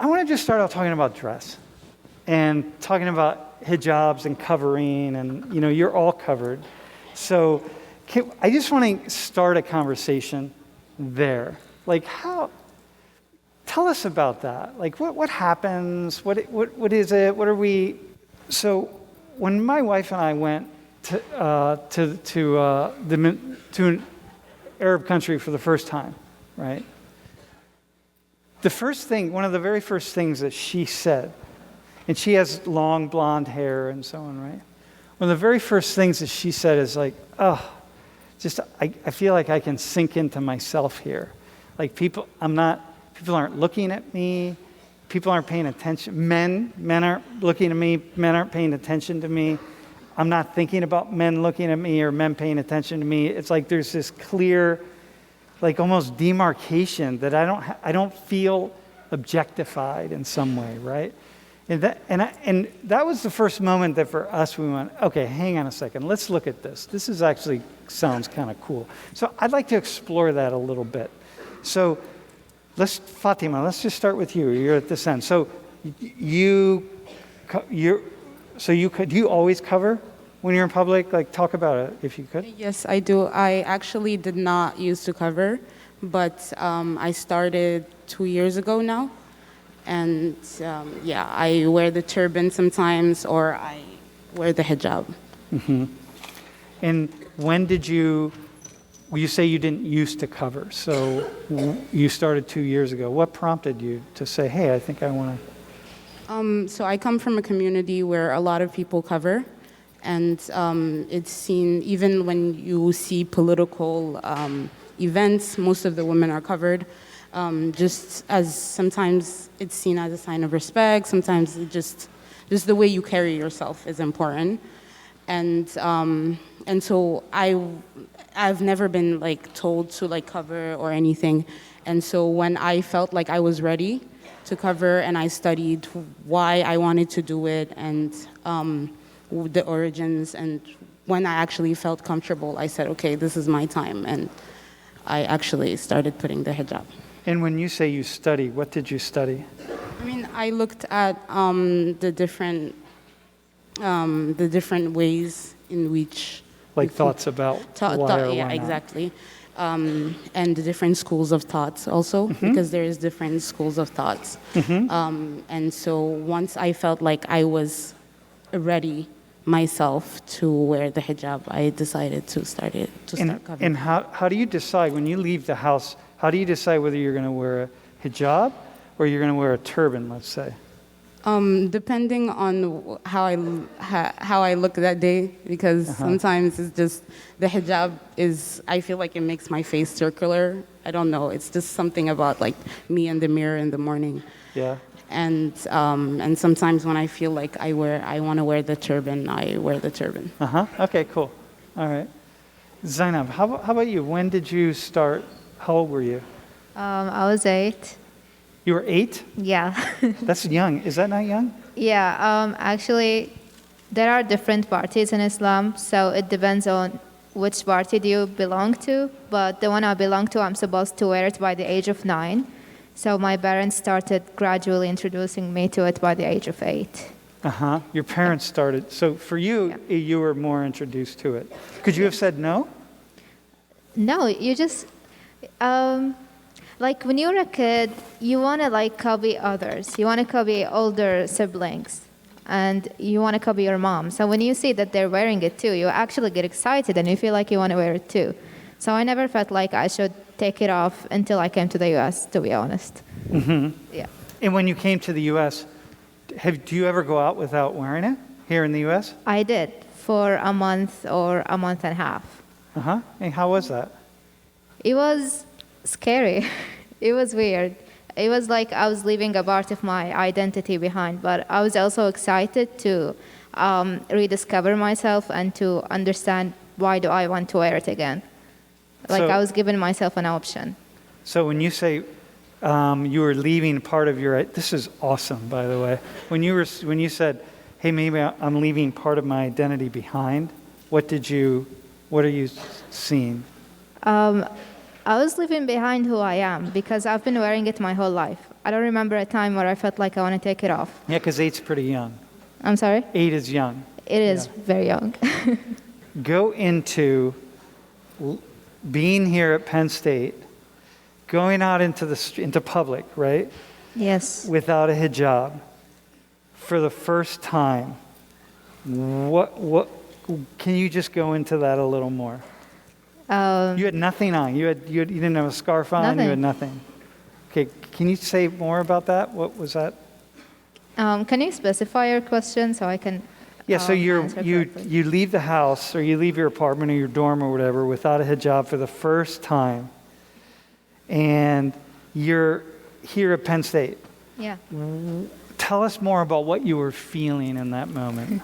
I want to just start out talking about dress and talking about hijabs and covering, and you're all covered. So I just want to start a conversation there. Like, tell us about that. Like, what happens? What is it? What are we? So when my wife and I went to an Arab country for the first time, right? One of the very first things that she said, and she has long blonde hair and so on, right? One of the very first things that she said is like, I feel like I can sink into myself here. Like people aren't looking at me. People aren't paying attention. Men aren't looking at me. Men aren't paying attention to me. I'm not thinking about men looking at me or men paying attention to me. It's like there's this clear, like almost demarcation that I don't feel objectified in some way, right? And that was the first moment that for us we went, okay, hang on a second, let's look at this. This is actually sounds kind of cool. So I'd like to explore that a little bit. So Fatima, let's just start with you. You're at this end. So do you always cover when you're in public? Like, talk about it if you could. Yes, I do. I actually did not used to cover, but I started 2 years ago now. And I wear the turban sometimes, or I wear the hijab. Mm-hmm. And when did you say you didn't used to cover, so you started 2 years ago. What prompted you to say, hey, I think I want to? So I come from a community where a lot of people cover, and it's seen, even when you see political events, most of the women are covered. Just as sometimes it's seen as a sign of respect, sometimes just the way you carry yourself is important. And so I've never been like told to like cover or anything. And so when I felt like I was ready to cover, and I studied why I wanted to do it and the origins, and when I actually felt comfortable, I said, okay, this is my time. And I actually started putting the hijab. And when you say you study, what did you study? I mean, I looked at the different ways in which... Like thoughts about why or why yeah, not. Exactly. And the different schools of thoughts also, because there is different schools of thoughts. And so once I felt like I was ready myself to wear the hijab, I decided to start covering. And how do you decide when you leave the house? How do you decide whether you're going to wear a hijab or you're going to wear a turban, let's say? Depending on how I look that day, because sometimes it's just the hijab I feel like it makes my face circular. I don't know. It's just something about like me in the mirror in the morning. Yeah. And sometimes when I feel like I want to wear the turban, I wear the turban. Okay, cool. All right. Zainab, how about you? When did you start? How old were you? I was 8. You were 8? Yeah. That's young. Is that not young? Yeah. Actually, there are different parties in Islam, so it depends on which party do you belong to. But the one I belong to, I'm supposed to wear it by the age of 9. So my parents started gradually introducing me to it by the age of 8. Your parents started. So for you, you were more introduced to it. Could you have said no? No, you just... like when you're a kid, you want to like copy others. You want to copy older siblings, and you want to copy your mom. So when you see that they're wearing it too, you actually get excited and you feel like you want to wear it too. So I never felt like I should take it off until I came to the U.S., to be honest. Yeah. And when you came to the U.S., do you ever go out without wearing it here in the U.S.? I did for a month or a month and a half. And how was that? It was scary. It was weird. It was like I was leaving a part of my identity behind, but I was also excited to rediscover myself and to understand why do I want to wear it again. Like I was giving myself an option. So when you say you were leaving part of your... This is awesome, by the way. When you said, hey, maybe I'm leaving part of my identity behind, what are you seeing? I was leaving behind who I am because I've been wearing it my whole life. I don't remember a time where I felt like I want to take it off. Yeah, because 8's pretty young. I'm sorry? 8 is young. It is very young. Go into being here at Penn State, going out into public, right? Yes. Without a hijab for the first time. What can you just go into that a little more? You had nothing on. You didn't have a scarf on. Nothing. You had nothing. Okay, can you say more about that? What was that? Can you specify your question so I can? Yeah, so you leave the house or you leave your apartment or your dorm or whatever without a hijab for the first time, and you're here at Penn State. Yeah. Tell us more about what you were feeling in that moment.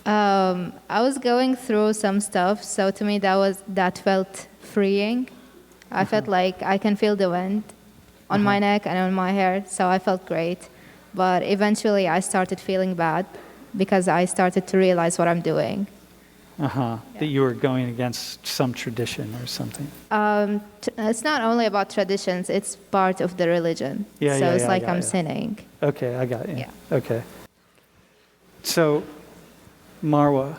I was going through some stuff, so to me that felt freeing. I felt like I can feel the wind on my neck and on my hair, so I felt great. But eventually I started feeling bad because I started to realize what I'm doing. That you were going against some tradition or something. It's not only about traditions, it's part of the religion. It's like I'm sinning. Okay, I got you. Yeah. Okay. So, Marwa,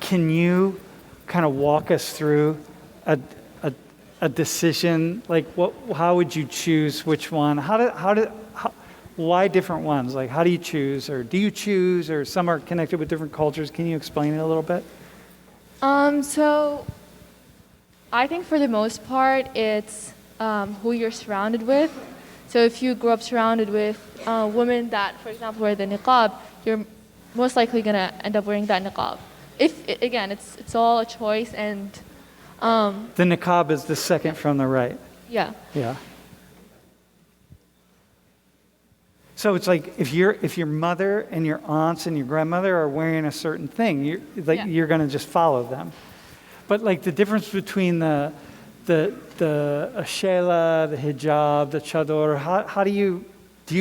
can you kind of walk us through a decision? Like, how would you choose which one? Why different ones? Like, how do you choose, or do you choose, or some are connected with different cultures? Can you explain it a little bit? So I think for the most part, it's who you're surrounded with. So if you grew up surrounded with women that, for example, wear the niqab, you're most likely going to end up wearing that niqab. Again, it's all a choice, and The niqab is the second from the right. yeah. Yeah. So it's like if your mother and your aunts and your grandmother are wearing a certain thing, you're going to just follow them. But like the difference between the ashela, the hijab, the chador, how do you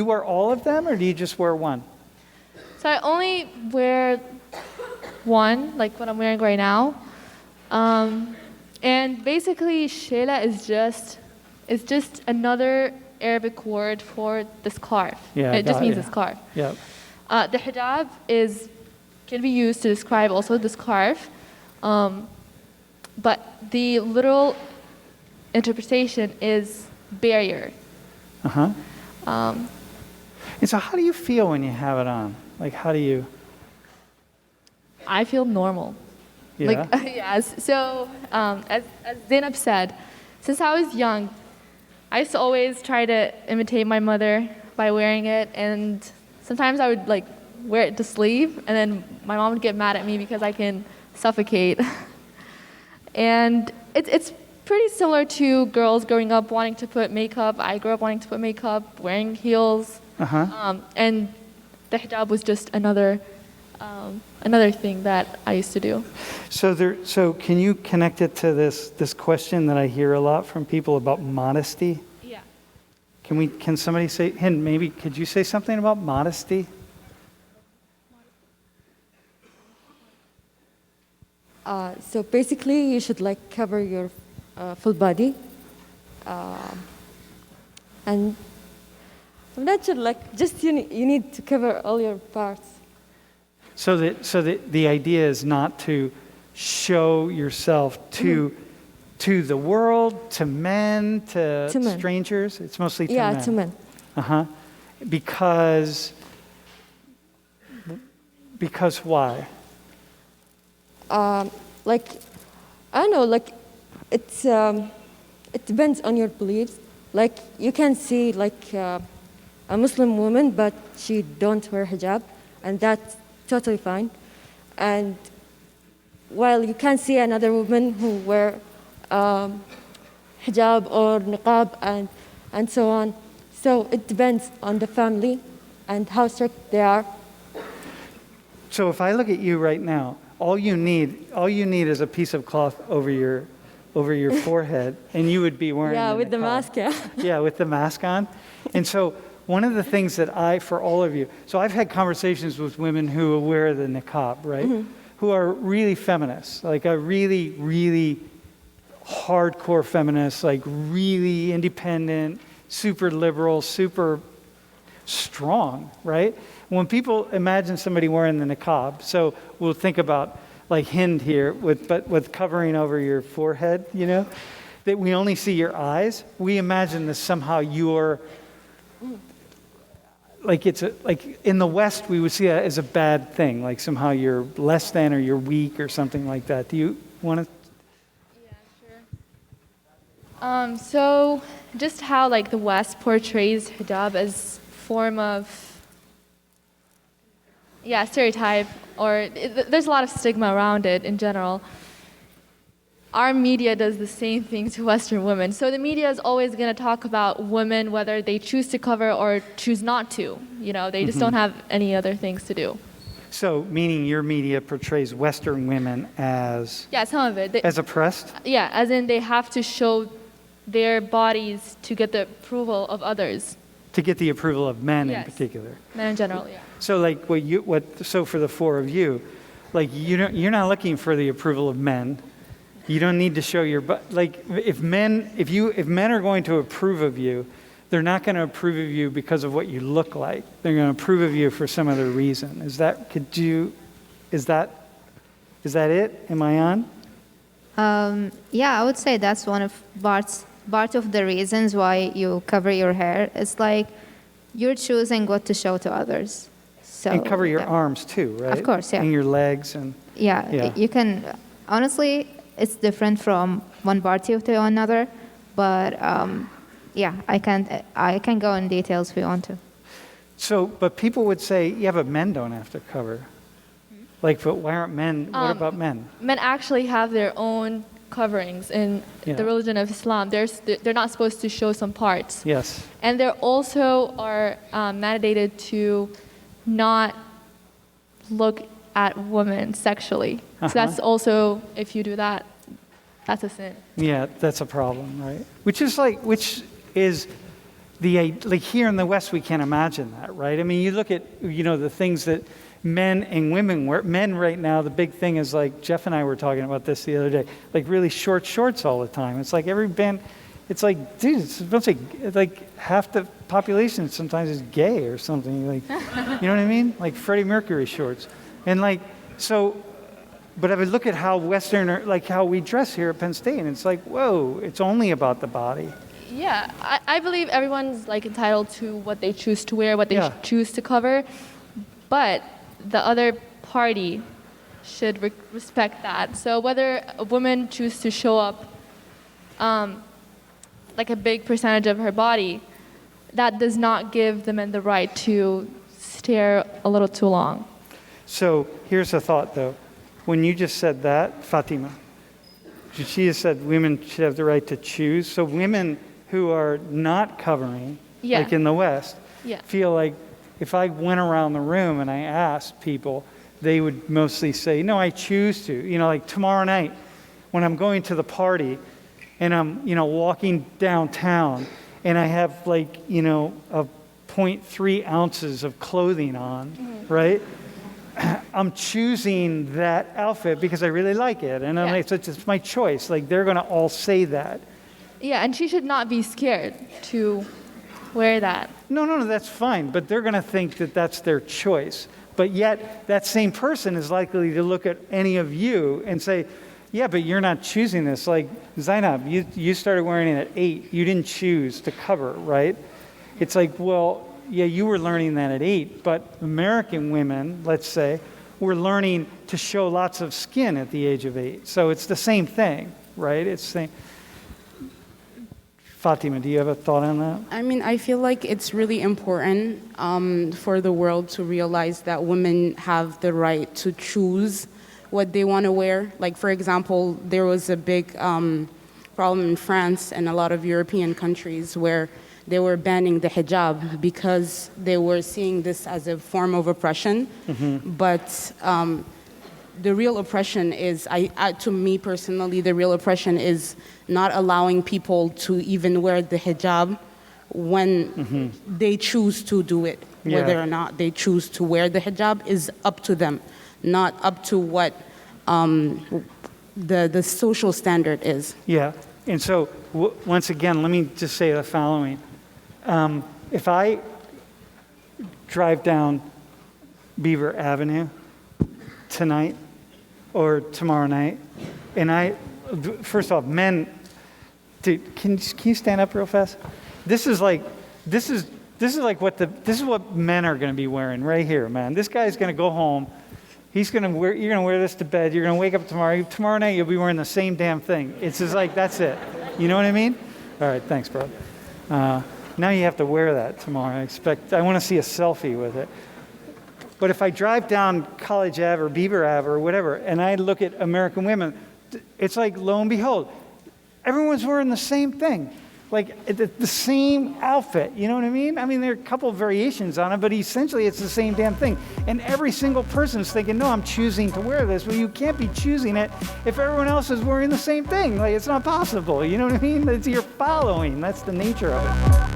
wear all of them, or do you just wear one? So I only wear one, like what I'm wearing right now. And basically, shela is just another Arabic word for the scarf. Yeah, it just means a scarf. Yep. The hijab can be used to describe also the scarf, but the literal interpretation is barrier. And so how do you feel when you have it on? Like, how do you? I feel normal. Yeah. Like, yes. So, as Zainab said, since I was young, I used to always try to imitate my mother by wearing it, and sometimes I would like wear it to sleep, and then my mom would get mad at me because I can suffocate. And it's pretty similar to girls growing up wanting to put makeup. I grew up wanting to put makeup, wearing heels, and the hijab was just another thing that I used to do. So can you connect it to this question that I hear a lot from people about modesty? Yeah. Can somebody say, Hind, maybe could you say something about modesty? So basically, you should like cover your full body, and I'm not sure. Like, just you need to cover all your parts. So the idea is not to show yourself to the world, to men, to men. strangers. It's mostly to men. Yeah, to men. Because why? Like, I don't know. Like, it depends on your beliefs. Like, you can see like a Muslim woman, but she don't wear hijab, and that's totally fine. And while you can see another woman who wear hijab or niqab and so on. So it depends on the family and how strict they are. So if I look at you right now, all you need is a piece of cloth over your forehead, and you would be wearing with the niqab. mask, yeah. Yeah, with the mask on. And so one of the things that for all of you, so I've had conversations with women who wear the niqab, right? Mm-hmm. Who are really feminists, like a really, really hardcore feminist, like really independent, super liberal, super strong, right? When people imagine somebody wearing the niqab, so we'll think about like Hind here with covering over your forehead, you know, that we only see your eyes. We imagine that somehow you're like like in the West we would see that as a bad thing, like somehow you're less than or you're weak or something like that. Do you want to? Yeah, sure. So just how like the West portrays hijab as form of stereotype, or there's a lot of stigma around it in general. Our media does the same thing to Western women. So the media is always going to talk about women whether they choose to cover or choose not to. You know, they just don't have any other things to do. So meaning your media portrays Western women as Some of it. as oppressed? Yeah, as in they have to show their bodies to get the approval of others. To get the approval of men in Yes. particular. Men in general, yeah. So like so for the four of you, like you're not looking for the approval of men. You don't need to show your like if men are going to approve of you, they're not going to approve of you because of what you look like. They're going to approve of you for some other reason. Is that it? Am I on? Yeah, I would say that's one of part of the reasons why you cover your hair. It's like you're choosing what to show to others. So And cover your yeah. arms too, right? Of course, yeah. And your legs and Yeah, you can. Honestly, it's different from one party to another, but I can go in details if you want to. so. But people would say, yeah, but men don't have to cover. Like, but why aren't men? What about men? Men actually have their own coverings in Yeah. the religion of Islam. They're not supposed to show some parts. Yes. And they also are mandated to not look at women sexually. So that's also, if you do that, that's a sin. Yeah, that's a problem, right? Which is like here in the West we can't imagine that, right? I mean, you look at the things that men and women wear. Men right now, the big thing is like Jeff and I were talking about this the other day, like really short shorts all the time. It's like every band. It's like, dude, it's supposed to like half the population sometimes is gay or something. Like, you know what I mean? Like Freddie Mercury shorts, and like so. But I would look at how like how we dress here at Penn State, and it's like, whoa, it's only about the body. Yeah, I believe everyone's like entitled to what they choose to wear, what they Yeah. choose to cover, but the other party should respect that. So whether a woman chooses to show up like a big percentage of her body, that does not give the men the right to stare a little too long. So here's a thought, though. When you just said that, Fatima, she just said women should have the right to choose. So women who are not covering, Yeah. like in the West, Yeah. feel like if I went around the room and I asked people, they would mostly say, no, I choose to. Like tomorrow night when I'm going to the party and I'm, walking downtown and I have like, a 0.3 ounces of clothing on, right? I'm choosing that outfit because I really like it. And Yeah. it's my choice. Like they're going to all say that. Yeah, and she should not be scared to wear that. No, that's fine. But they're going to think that that's their choice. But yet that same person is likely to look at any of you and say, yeah, but you're not choosing this. Like Zainab, you started wearing it at 8. You didn't choose to cover, right? It's like, well, yeah, you were learning that at 8, but American women, let's say, were learning to show lots of skin at the age of 8. So it's the same thing, right? It's the same. Fatima, do you have a thought on that? I mean, I feel like it's really important for the world to realize that women have the right to choose what they want to wear. Like, for example, there was a big problem in France and a lot of European countries where they were banning the hijab because they were seeing this as a form of oppression. But the real oppression is, to me personally, the real oppression is not allowing people to even wear the hijab when they choose to do it. Yeah. Whether or not they choose to wear the hijab is up to them, not up to what the social standard is. Yeah. And so, once again, let me just say the following. If I drive down Beaver Avenue tonight or tomorrow night, and first off, men, dude, can you stand up real fast? This is what men are going to be wearing right here, man. This guy's going to go home. You're going to wear this to bed. You're going to wake up tomorrow night, you'll be wearing the same damn thing. It's just like, that's it. You know what I mean? All right, thanks, bro. Now you have to wear that tomorrow. I want to see a selfie with it. But if I drive down College Ave or Beaver Ave or whatever, and I look at American women, it's like, lo and behold, everyone's wearing the same thing. Like the same outfit, you know what I mean? I mean, there are a couple of variations on it, but essentially it's the same damn thing. And every single person's thinking, no, I'm choosing to wear this. Well, you can't be choosing it if everyone else is wearing the same thing. Like, it's not possible, you know what I mean? You're following. That's the nature of it.